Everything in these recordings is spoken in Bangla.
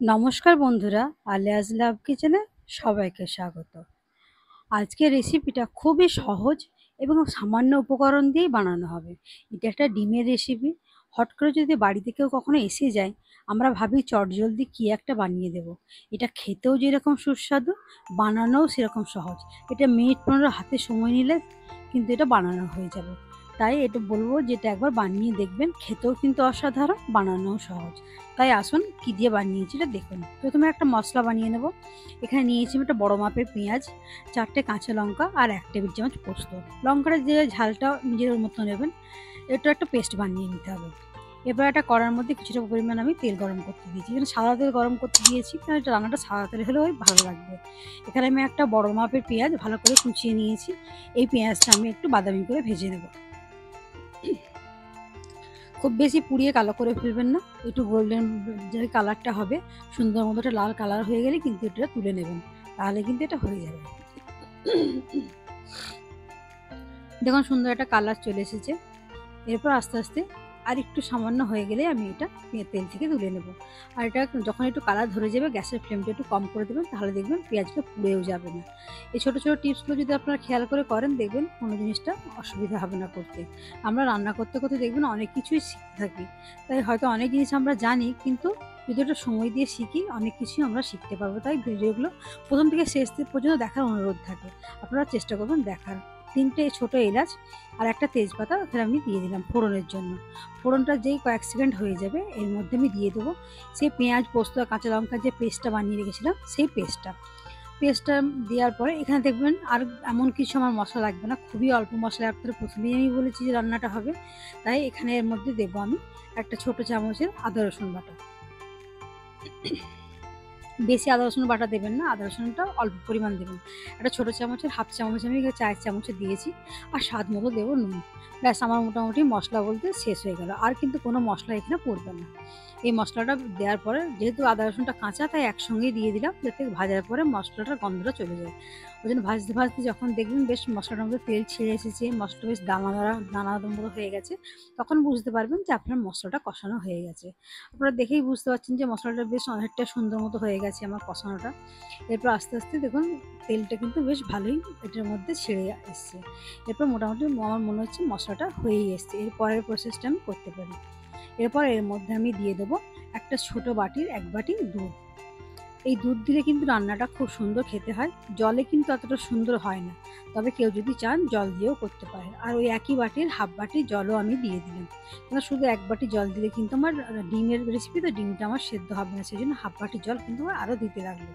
নমস্কার বন্ধুরা, আলিয়াজ লাভ কিচেনে সবাইকে স্বাগত। আজকের রেসিপিটা খুবই সহজ এবং সামান্য উপকরণ দিয়েই বানানো হবে। এটা একটা ডিমের রেসিপি। হট করে যদি বাড়িতে কেউ কখনো এসে যায়, আমরা ভাবি চটজলদি কী একটা বানিয়ে দেব। এটা খেতেও যেরকম সুস্বাদু, বানানোও সেরকম সহজ। এটা মিনিট 15 হাতে সময় নিলে কিন্তু এটা বানানো হয়ে যাবে। তাই এটা বলবো যেটা একবার বানিয়ে দেখবেন, খেতেও কিন্তু অসাধারণ, বানানোও সহজ। তাই আসুন কী দিয়ে বানিয়েছি এটা দেখুন। প্রথমে একটা মশলা বানিয়ে নেব। এখানে নিয়েছি একটা বড় মাপের পেঁয়াজ, 4টে কাঁচা লঙ্কা আর 1 টেবিল চামচ পোস্ত। লঙ্কাটা যে ঝালটা নিজের মতো নেবেন। এটা একটা পেস্ট বানিয়ে নিতে হবে। এবার একটা কড়ার মধ্যে কিছুটা পরিমাণ আমি তেল গরম করতে দিয়েছি। এখানে সাদা তেল গরম করতে দিয়েছি, কারণ এটা রান্নাটা সাদা তেল হলেও ভালো লাগবে। এখানে আমি একটা বড় মাপের পেঁয়াজ ভালো করে কুচিয়ে নিয়েছি। এই পেঁয়াজটা আমি একটু বাদামি করে ভেজে নেব। খুব বেশি পুড়িয়ে কালো করে ফেলবেন না, একটু গোল্ডেন যে কালারটা হবে, সুন্দর মতো একটা লাল কালার হয়ে গেলে কিন্তু এটা তুলে নেবেন, তাহলে কিন্তু এটা হয়ে যাবে। দেখুন সুন্দর একটা কালার চলে এসেছে। এরপর আস্তে আস্তে আর একটু সামান্য হয়ে গেলে আমি এটা তেল থেকে তুলে নেব। আর এটা যখন একটু কালার ধরে যাবে, গ্যাসের ফ্লেমটা একটু কম করে দেবেন, তাহলে দেখবেন পেঁয়াজটা পুড়েও যাবে না। এই ছোটো ছোটো টিপসগুলো যদি আপনারা খেয়াল করে করেন, দেখবেন কোনো জিনিসটা অসুবিধা হবে না করতে। আমরা রান্না করতে করতে দেখবেন অনেক কিছুই শিখতে থাকি। তাই হয়তো অনেক জিনিস আমরা জানি, কিন্তু যদি একটু সময় দিয়ে শিখি, অনেক কিছুই আমরা শিখতে পারবো। তাই ভিডিওগুলো প্রথম থেকে শেষ পর্যন্ত দেখার অনুরোধ থাকে। আপনারা চেষ্টা করবেন দেখার। 3টে ছোটো এলাচ আর একটা তেজপাতা ওখানে আমি দিয়ে দিলাম ফোড়নের জন্য। ফোড়নটা যেই কয়েক সেকেন্ড হয়ে যাবে, এর মধ্যে আমি দিয়ে দেবো সেই পেঁয়াজ, পোস্ত আর কাঁচা লঙ্কার যে পেস্টটা বানিয়ে রেখেছিলাম, সেই পেস্টটা দেওয়ার পরে এখানে দেখবেন আর এমন কিছু আমার মশলা লাগবে না, খুবই অল্প মশলা। আপনাদের প্রথমেই আমি বলেছি যে রান্নাটা হবে, তাই এখানে এর মধ্যে দেবো আমি একটা ছোটো চামচের আদা রসুন বাটা। বেশি আদা রসুন বাটা দেবেন না, আদা রসুনটা অল্প পরিমাণ দেবেন। একটা ছোটো চামচের হাফ চামচ আমি 4 চামচে দিয়েছি। আর স্বাদ মতো দেবো নুন। ব্যাস, আমার মোটামুটি মশলা বলতে শেষ হয়ে গেল। আর কিন্তু কোনো মশলা এখানে পড়বে না। এই মশলাটা দেওয়ার পরে, যেহেতু আদা রসুনটা কাঁচা, তাই একসঙ্গেই দিয়ে দিলাম, যাতে ভাজার পরে মশলাটার গন্ধটা চলে যায়। ওই জন্য ভাজতে ভাজতে যখন দেখবেন বেশ মশলাটার মধ্যে তেল ছেড়ে এসেছে, মশলাটা বেশ দানাদার মতো হয়ে গেছে, তখন বুঝতে পারবেন যে আপনার মশলাটা কষানো হয়ে গেছে। আপনারা দেখেই বুঝতে পারছেন যে মশলাটা বেশ অনেকটা সুন্দর মতো হয়ে গেছে আমার কষানোটা। এরপর আস্তে আস্তে দেখুন তেলটা কিন্তু বেশ ভালোই এটার মধ্যে ছেড়ে এসছে। এরপর মোটামুটি আমার মনে হচ্ছে মশলাটা হয়েই এসছে। এর পরের প্রসেসটা আমি করতে পারি। এরপর এর মধ্যে আমি দিয়ে দেবো একটা ছোটো বাটির 1 বাটি দুধ। এই দুধ দিলে কিন্তু রান্নাটা খুব সুন্দর খেতে হয়। জলে কিন্তু অতটা সুন্দর হয় না, তবে কেউ যদি চান জল দিয়েও করতে পারেন। আর ওই একই বাটির হাফ বাটি জলও আমি দিয়ে দিলাম। কেন শুধু 1 বাটি জল দিলে কিন্তু আমার ডিমের রেসিপি তো, ডিমটা আমার সেদ্ধ হবে না, সেই জন্য হাফ বাটি জল কিন্তু আমার আরও দিতে লাগলো।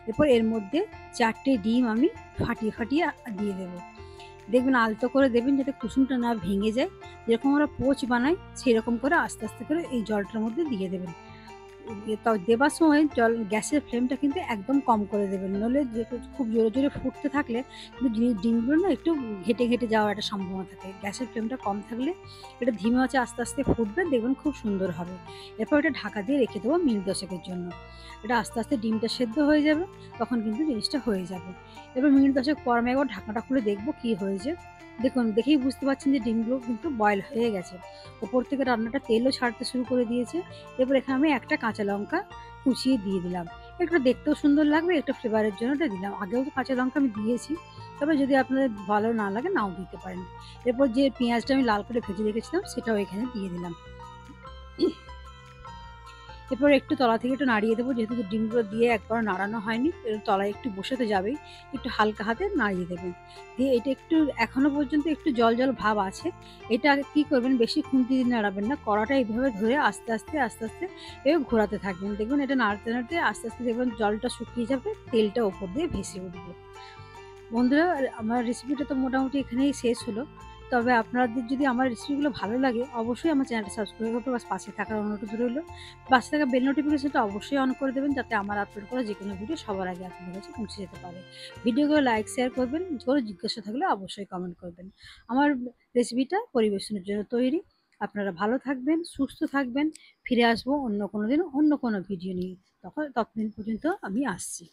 এরপর এর মধ্যে 4টে ডিম আমি ফাটিয়ে ফাটিয়ে দিয়ে দেবো। দেখবেন আলতো করে দেবেন, যাতে কুসুমটা না ভেঙে যায়। যেরকম আমরা পোচ বানাই, সেরকম করে আস্তে আস্তে করে এই জলটার মধ্যে দিয়ে দেবেন। দেবার সময় গ্যাসের ফ্লেমটা কিন্তু একদম কম করে দেবেন, নইলে খুব জোরে জোরে ফুটতে থাকলে কিন্তু ডিমগুলো না একটু ঘেটে ঘেটে যাওয়ার একটা সম্ভাবনা থাকে। গ্যাসের ফ্লেমটা কম থাকলে এটা ধিমে আঁচে আস্তে আস্তে ফুটবে, দেখবেন খুব সুন্দর হবে। এরপর এটা ঢাকা দিয়ে রেখে দেবো মিনিট 10 জন্য। এটা আস্তে আস্তে ডিমটা সেদ্ধ হয়ে যাবে, তখন কিন্তু জিনিসটা হয়ে যাবে। এবার মিনিট 10 পর আমি একবার ঢাকনাটা খুলে দেখবো কী হয়েছে। দেখুন, দেখেই বুঝতে পারছেন যে ডিমগুলো কিন্তু বয়েল হয়ে গেছে। ওপর থেকে রান্নাটা তেলও ছাড়তে শুরু করে দিয়েছে। এরপর এখানে আমি একটা কাঁচা লঙ্কা কুচিয়ে দিয়ে দিলাম। একটু দেখতেও সুন্দর লাগবে, একটু ফ্লেভারের জন্য এটা দিলাম। আগেও তো কাঁচা লঙ্কা আমি দিয়েছি, তবে যদি আপনাদের ভালো না লাগে নাও দিতে পারেন। এরপর যে পেঁয়াজটা আমি লাল করে ভেজে রেখেছিলাম, সেটাও এখানে দিয়ে দিলাম। এরপর একটু তলা থেকে একটু নাড়িয়ে দেবো, যেহেতু ডিমগুলো দিয়ে একবার নাড়ানো হয়নি, তলায় একটু বসে তো যাবেই, একটু হালকা হাতে নাড়িয়ে দেবেন। দিয়ে এটা একটু এখনও পর্যন্ত একটু জল জল ভাব আছে। এটা কী করবেন, বেশি খুন্তি দিয়ে নাড়াবেন না, কড়াটা এইভাবে ধরে আস্তে আস্তে আস্তে আস্তে এভাবে ঘোরাতে থাকবেন। দেখবেন এটা নাড়তে নাড়তে আস্তে আস্তে দেখবেন জলটা শুকিয়ে যাবে, তেলটা ওপর দিয়ে ভেসে উঠবে। বন্ধুরা, আমার রেসিপিটা তো মোটামুটি এখানেই শেষ হলো। তবে আপনাদের যদি আমার রেসিপিগুলো ভালো লাগে, অবশ্যই আমার চ্যানেলটা সাবস্ক্রাইব করতে, পাশে থাকার অনুরোধ রইল। পাশে থাকা বেল নোটিফিকেশনটা অবশ্যই অন করে দেবেন, যাতে আমার আপলোড করা যে কোনো ভিডিও সবার আগে আপনাদের কাছে পৌঁছে যেতে পারে। ভিডিওগুলো লাইক শেয়ার করবেন, কোনো জিজ্ঞাসা থাকলে অবশ্যই কমেন্ট করবেন। আমার রেসিপিটা পরিবেশনের জন্য তৈরি। আপনারা ভালো থাকবেন, সুস্থ থাকবেন। ফিরে আসবো অন্য কোনো দিন অন্য কোনো ভিডিও নিয়ে। ততদিন পর্যন্ত আমি আসছি।